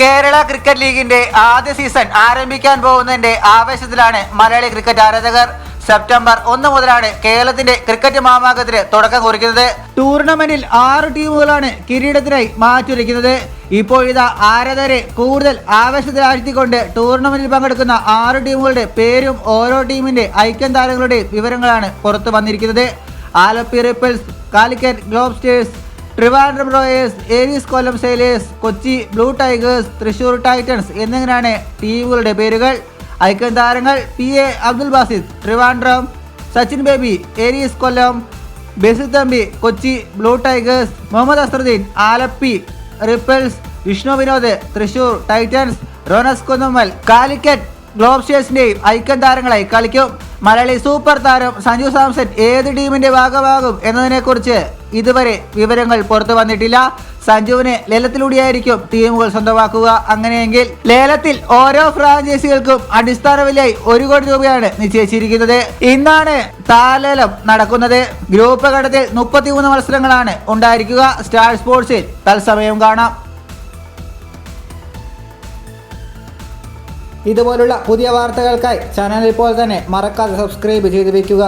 Kerala cricket ലീഗിന്റെ ആദ്യ season ആരംഭിക്കാൻ പോകുന്നതിന്റെ ആവേശത്തിലാണ് മലയാളി ക്രിക്കറ്റ് ആരാധകർ. സെപ്റ്റംബർ 1 മുതലാണ് കേരളത്തിന്റെ ക്രിക്കറ്റ് മാമാങ്കത്തിന് തുടക്കം കുറിക്കുന്നത്. ടൂർണമെന്റിൽ 6 ടീമുകളാണ് കിരീടത്തിനായി മാറ്റുരയ്ക്കുന്നത്. ഇപ്പോഴിതാ ആരാധകരെ കൂടുതൽ ആവേശത്തിലാഴ്ത്തിക്കൊണ്ട് ടൂർണമെന്റിൽ പങ്കെടുക്കുന്ന 6 ടീമുകളുടെ പേരും ഓരോ ടീമിന്റെ ഐക്യം താരങ്ങളുടെ വിവരങ്ങളാണ് പുറത്തു വന്നിരിക്കുന്നത്. Alleppey Ripples, Calicut Globstars, Trivandrum Royals, Aries Kollam Sailors, Kochi Blue Tigers, Thrissur Titans എന്നിങ്ങനെയാണ് ടീമുകളുടെ പേരുകൾ. ഐക്യം താരങ്ങൾ PA Abdul Basith Trivandrum, Sachin Baby Aries Kollam, Basith Thampi Kochi Blue Tigers, Muhammad Azharuddeen Alleppey Ripples, Vishnu Vinod Thrissur Titans, Rohan S Kunnummal Calicut ഗ്ലോബ്സ്റ്റേഴ്സിന്റെയും ഐക്യം താരങ്ങളായി കളിക്കും. മലയാളി സൂപ്പർ താരം സഞ്ജു സാംസൺ ഏത് ടീമിന്റെ ഭാഗമാകും എന്നതിനെക്കുറിച്ച് ഇതുവരെ വിവരങ്ങൾ പുറത്തു വന്നിട്ടില്ല. സഞ്ജുവിനെ ലേലത്തിലൂടെയായിരിക്കും ടീമുകൾ സ്വന്തമാക്കുക. അങ്ങനെയെങ്കിൽ ലേലത്തിൽ ഓരോ ഫ്രാഞ്ചൈസികൾക്കും അടിസ്ഥാന വിലയായി 1 കോടി രൂപയാണ് നിശ്ചയിച്ചിരിക്കുന്നത്. ഇന്നാണ് താരലേലം നടക്കുന്നത്. ഗ്രൂപ്പ് ഘട്ടത്തിൽ 33 മത്സരങ്ങളാണ് ഉണ്ടായിരിക്കുക. സ്റ്റാർ സ്പോർട്സിൽ തത്സമയം കാണാം. ഇതുപോലുള്ള പുതിയ വാർത്തകൾക്കായി ചാനൽ ഇപ്പോൾ തന്നെ മറക്കാതെ സബ്സ്ക്രൈബ് ചെയ്ത് വയ്ക്കുക.